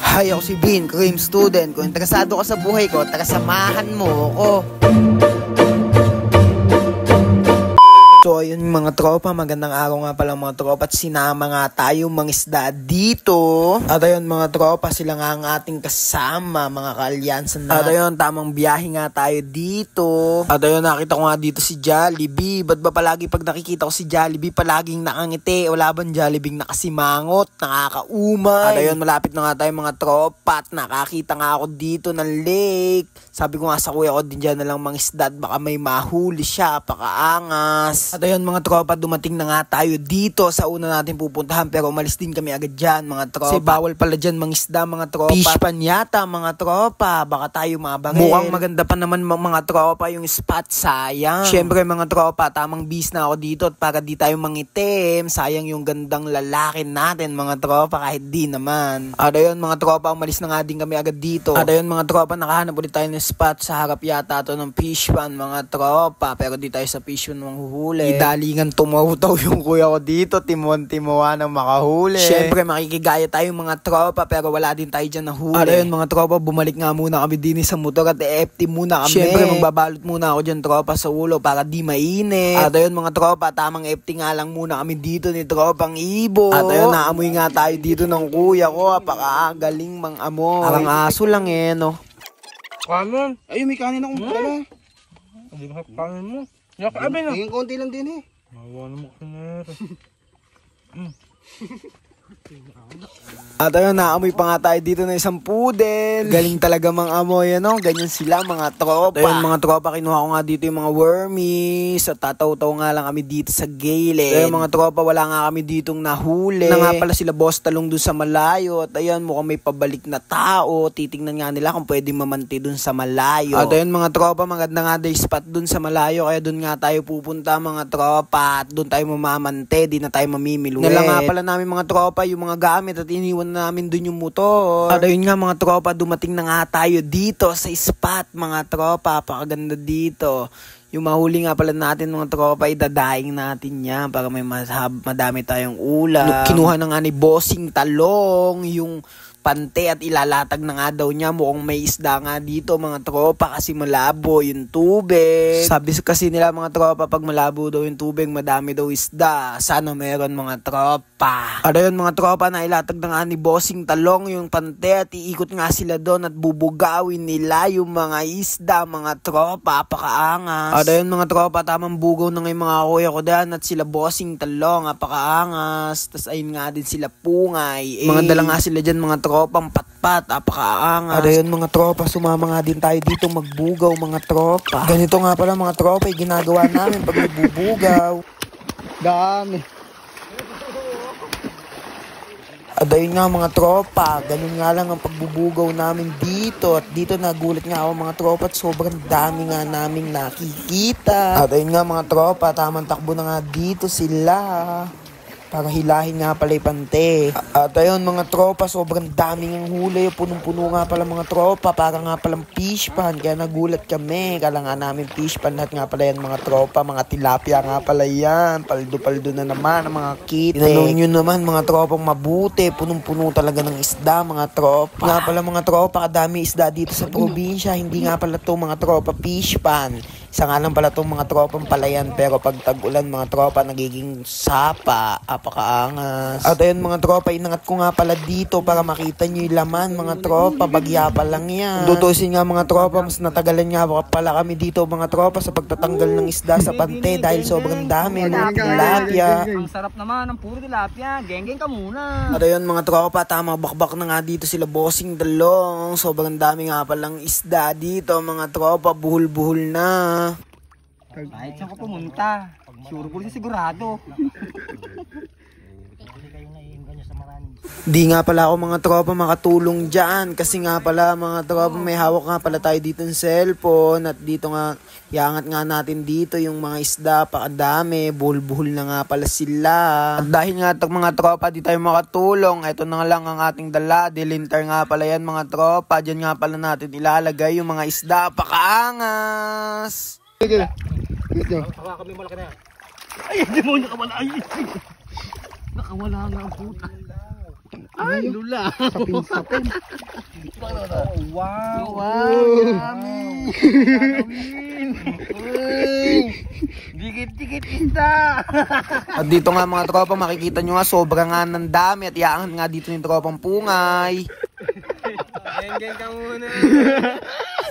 Hi, ako si Bean, cream student. Kung interesado ka sa buhay ko, tagasamahan mo ako. So ayun mga tropa, magandang araw nga pala mga tropa at sinama nga tayo mangisda dito. At ayun mga tropa, sila nga ang ating kasama, mga kaalyansan na. At ayun, tamang biyahe nga tayo dito. At ayun, nakita ko nga dito si Jollibee. Ba't ba palagi pag nakikita ko si Jollibee, palaging nakangiti? Wala bang Jollibee nakasimangot, nakakaumay? At ayun, malapit na nga tayo mga tropa at nakakita nga ako dito ng lake. Sabi ko nga sa kuya ko, din dyan na lang mangisda at baka may mahuli siya, pakaangas. At ayun mga tropa, dumating na nga tayo dito sa una natin pupuntahan pero umalis din kami agad dyan mga tropa. Kasi bawal pala dyan mangisda mga tropa. Fish pan yata mga tropa, baka tayo mabaril. Mukhang maganda pa naman mga tropa yung spot, sayang. Syempre mga tropa, tamang bis na ako dito at para di tayo mangitim. Sayang yung gandang lalaki natin mga tropa kahit di naman. At ayun mga tropa, umalis na nga din kami agad dito. At ayun mga tropa, nakahanap ulit tayo ng spot sa harap yata to ng fish pan mga tropa. Pero di tayo sa fish pan manghuhuli. Dalingan tumawtaw yung kuya ko dito, timuan-timuan ng makahuli. Syempre makikigaya tayo mga tropa pero wala din tayo dyan nahuli. At ayun mga tropa, bumalik nga muna kami din sa motor at EFT muna kami. Syempre magbabalot muna ako dyan tropa sa ulo para di mainit. At ayun mga tropa, tamang EFT nga lang muna kami dito ni tropang Ibo. At ayun, naamoy nga tayo dito ng kuya ko, apakagaling mang amoy. Parang aso lang no. Kanon. Ayun, may kanin akong dala. Hindi ka kanon mo. Yakabin na. Tingin konti lang din Mawa naman kasi meron. At ayun, naamoy pa nga tayo dito ng isang pudel. Galing talaga mang amoy, ganyan sila mga tropa. Ayun mga tropa, kinuha ko nga dito yung mga wormies. At tataw-taw nga lang kami dito sa gilid. Ayun mga tropa, wala nga kami ditong nahuli. Na nga pala sila boss talong dun sa malayo. At ayun, mukhang may pabalik na tao. Titingnan nga nila kung pwede mamanti dun sa malayo. At ayun mga tropa, maganda nga day spot dun sa malayo. Kaya dun nga tayo pupunta mga tropa. At dun tayo mamamante, di na tayo mamimiluit. Nala nga pala namin mga tropa yung mga gamit at iniwan namin dun yung motor. At ayun nga mga tropa, dumating na nga tayo dito sa spot mga tropa. Pakaganda dito. Yung mahuli nga pala natin mga tropa, idadaing natin yan para may madami tayong ulam. Kinuha na nga ni Bossing Talong yung pante at ilalatag na nga daw niya. Mukhang may isda nga dito mga tropa kasi malabo yung tubig. Sabi kasi nila mga tropa, pag malabo daw yung tubig, madami daw isda. Sana meron mga tropa. At ayun mga tropa, na ilatag na nga ni Bossing Talong yung pante at iikot nga sila doon at bubugawin nila yung mga isda mga tropa, pakaangas. At ayun mga tropa, tamang bugaw na nga yung mga kuya ko dyan at sila Bossing Talong, pakaangas. Tas ayun nga din sila Pungay. Mga dala nga sila dyan mga tropang patpat, apakaangas. At ayun mga tropa, sumama nga din tayo dito magbugaw mga tropa. Ganito nga pala mga tropa, ginagawa namin pag nagbubugaw. Dami. At ayun nga mga tropa, ganun nga lang ang pagbubugaw namin dito. At dito nagulat nga ako mga tropa at sobrang dami nga naming nakikita. At ayun nga mga tropa, tamang takbo na nga dito sila para hilahin nga pala yung pante. At ayun mga tropa, sobrang daming ang huli. Punong-puno nga pala mga tropa. Para nga palang fish pan. Kaya nagulat kami. Kala nga namin fish pan. Lahat nga pala yan mga tropa. Mga tilapia nga pala yan. Paldo-paldo na naman ang mga kite. Tinanong nyo naman mga tropang mabuti. Punong-puno talaga ng isda mga tropa. Nga pala mga tropa, kadami isda dito sa probinsya. Hindi nga pala to mga tropa fish pan. Isa nga lang pala itong mga tropang palayan. Pero pag tag-ulan mga tropa, nagiging sapa. Apakaangas. At ayun mga tropa, inangat ko nga pala dito para makita nyo yung laman mga tropa. Bagya pa lang yan. Tutusin nga mga tropa, mas natagalan nga pala kami dito mga tropa sa pagtatanggal ng isda sa pante. Dahil sobrang dami mga tilapia. Ang sarap naman ng puro tilapia. Geng-geng ka muna. At ayun mga tropa, tama bakbak na nga dito sila Bossing Talong. Sobrang dami nga palang isda dito mga tropa. Buhol-buhol na. Kahit saan ka pumunta, sure ko sigurado. Di nga pala ako mga tropa makatulong dyan. Kasi nga pala mga tropa, may hawak nga pala tayo dito ng cellphone. At dito nga, iangat nga natin dito yung mga isda, pakadami. Buhol-buhol na nga pala sila. At dahil nga mga tropa, di tayo makatulong. Ito na lang ang ating dala. Dilinter nga pala yan mga tropa. Diyan nga pala natin ilalagay yung mga isda, pakaangas. Sige. Baka kami malaki na. Ay, demonyo ka wala. Ay, nakawala nga ang puta. Ay, lula. Sapin-sapin. Wow. Yummy. Dikit-dikit isda. At dito nga mga tropa, makikita nyo nga sobrang nga ng dami at iyaangan nga dito yung tropang pungay. Geng ka muna.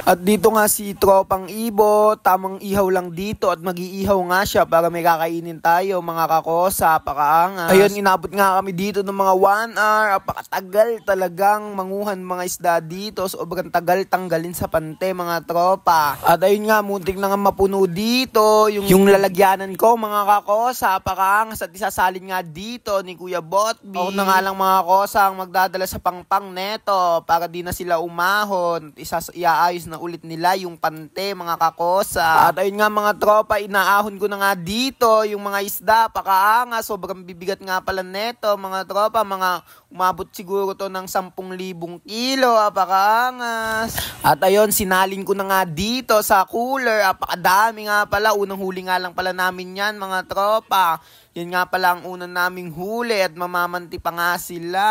At dito nga si tropang Ibo, tamang ihaw lang dito at mag-iihaw nga siya para may kakainin tayo mga kakosa, pakaangas. Ayun, inabot nga kami dito ng mga 1 hour, apakatagal talagang manguhan mga isda dito, sobrang tagal tanggalin sa pante mga tropa. At ayun nga, muntik na nga mapuno dito, yung lalagyanan ko mga kakosa, pakaangas at isasalin nga dito ni Kuya Botby. Ako na nga lang mga kosa ang magdadala sa pangpang neto para di na sila umahon, iaayos na ulit nila yung pante mga kakosa. At ayun nga mga tropa, inaahon ko na nga dito yung mga isda, pakaangas, sobrang bibigat nga pala neto mga tropa, mga umabot siguro to ng 10,000 kilo, pakaangas. At ayun, sinalin ko na nga dito sa cooler, apakadami nga pala, unang huli nga lang pala namin yan mga tropa. Yan nga pala ang unang naming huli at mamamanti pa nga sila.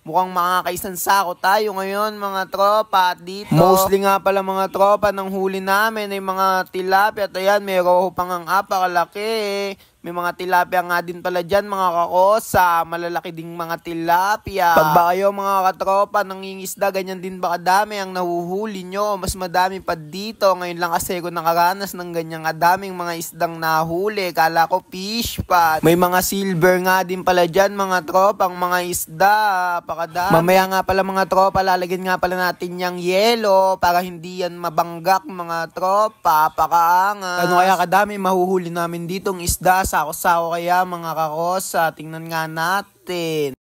Mukhang makakaisang sako tayo ngayon mga tropa. At dito, mostly nga pala mga tropa ng huli namin ay mga tilapia. At ayan, may roho pang ang apakalaki. May mga tilapia nga din pala dyan mga kakosa. Malalaki ding mga tilapia. Pag ba kayo mga katropa nangingisda, ganyan din ba kadami ang nahuhuli nyo? Mas madami pa dito. Ngayon lang kasi ko nakaranas ng ganyang kadaming mga isdang nahuli. Kala ko fish pa. May mga silver nga din pala dyan mga tropa, ang mga isda. Pakadami. Mamaya nga pala mga tropa, lalagyan nga pala natin yung yelo para hindi yan mabanggak mga tropa. Pakaangas. Ano kaya kadami mahuhuli namin ditong isda? Sako-sako kaya mga kakosa. Tingnan nga natin.